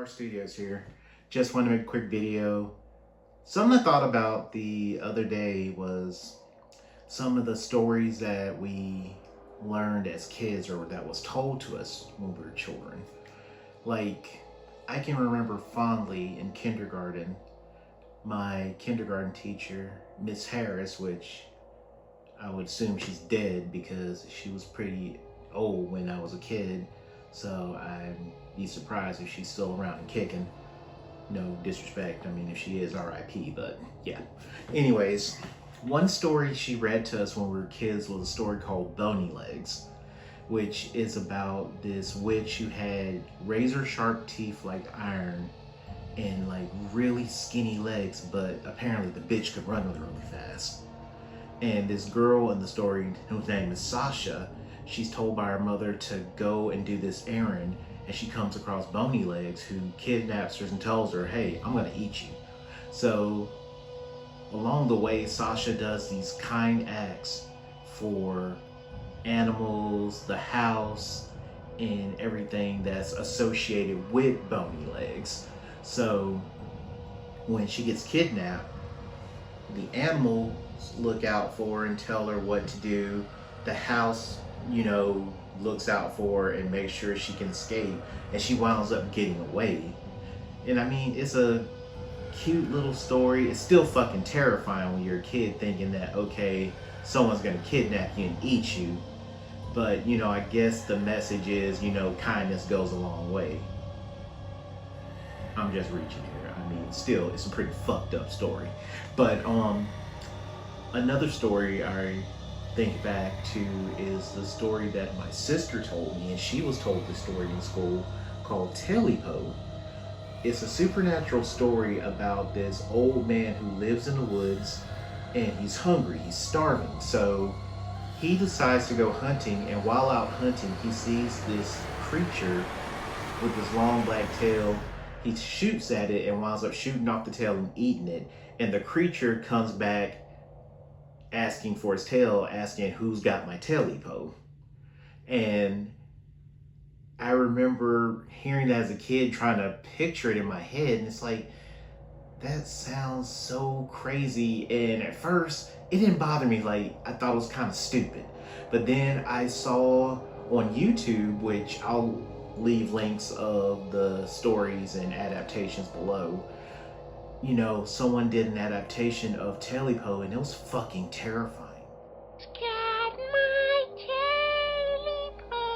Mark Studios here. Just want to make a quick video. Something I thought about the other day was some of the stories that we learned as kids or that was told to us when we were children. Like, I can remember fondly in kindergarten, my kindergarten teacher, Miss Harris, which I would assume she's dead because she was pretty old when I was a kid, so I'd be surprised if she's still around and kicking. No disrespect, I mean, if she is, RIP, but yeah. Anyways, one story she read to us when we were kids was a story called Bony Legs, which is about this witch who had razor sharp teeth like iron and like really skinny legs, but apparently the bitch could run really fast. And this girl in the story, whose name is Sasha, she's told by her mother to go and do this errand, and she comes across Bony Legs, who kidnaps her and tells her, hey, I'm gonna eat you. So along the way, Sasha does these kind acts for animals, the house, and everything that's associated with Bony Legs. So when she gets kidnapped, the animals look out for her and tell her what to do. The house, looks out for her and makes sure she can escape, and she winds up getting away. And I mean, it's a cute little story. It's still fucking terrifying when you're a kid thinking that, okay, someone's gonna kidnap you and eat you. But, I guess the message is, kindness goes a long way. I'm just reaching here. I mean, still, it's a pretty fucked up story. But another story I think back to is the story that my sister told me, and she was told this story in school, called Tellypo. It's a supernatural story about this old man who lives in the woods, and he's hungry, he's starving. So he decides to go hunting, and while out hunting, he sees this creature with this long black tail. He shoots at it and winds up shooting off the tail and eating it. And the creature comes back asking for his tail, asking who's got my Tellypo. And I remember hearing that as a kid, trying to picture it in my head, and it's like, that sounds so crazy. And at first, it didn't bother me. Like, I thought it was kind of stupid. But then I saw on YouTube, which I'll leave links of the stories and adaptations below, someone did an adaptation of Tellypo, and it was fucking terrifying. Got my Tellypo.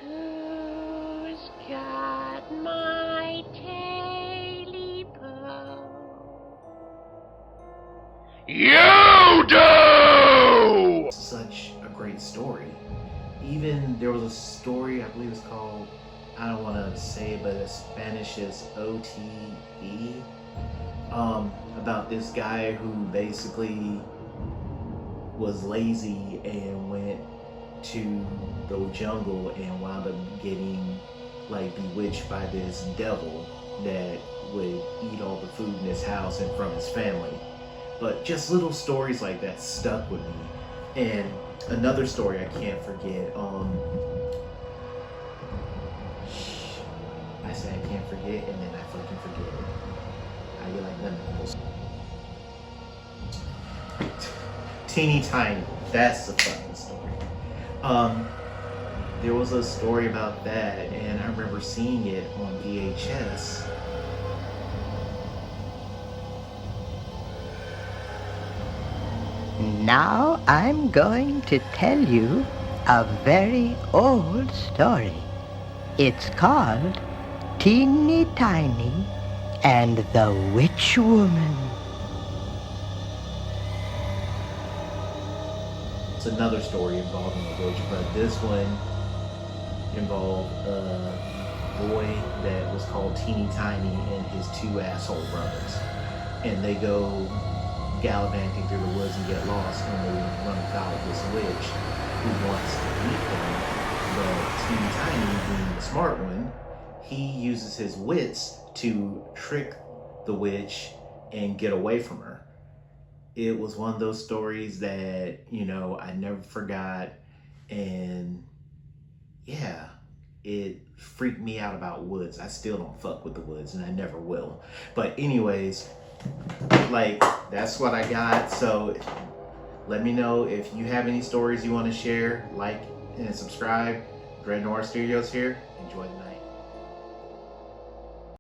Who's got my Tellypo? You do! Such a great story. Even there was a story, I believe it's called, I don't want to say it, but in Spanish is OTE, about this guy who basically was lazy and went to the jungle and wound up getting like bewitched by this devil that would eat all the food in his house and from his family. But just little stories like that stuck with me. And another story I can't forget, I say I can't forget, and then I fucking forget it. I get like them. Teeny Tiny, that's the fucking story. There was a story about that, and I remember seeing it on VHS. Now I'm going to tell you a very old story. It's called Teeny Tiny and the Witch Woman. It's another story involving a witch, but this one involved a boy that was called Teeny Tiny and his two asshole brothers. And they go gallivanting through the woods and get lost, and they run afoul of this witch who wants to eat them. But Teeny Tiny, being the smart one, he uses his wits to trick the witch and get away from her. It was one of those stories that, I never forgot. And yeah, it freaked me out about woods. I still don't fuck with the woods, and I never will. But anyways, like, that's what I got. So let me know if you have any stories you want to share. Like and subscribe. Dread Noir Studios here. Enjoy the night.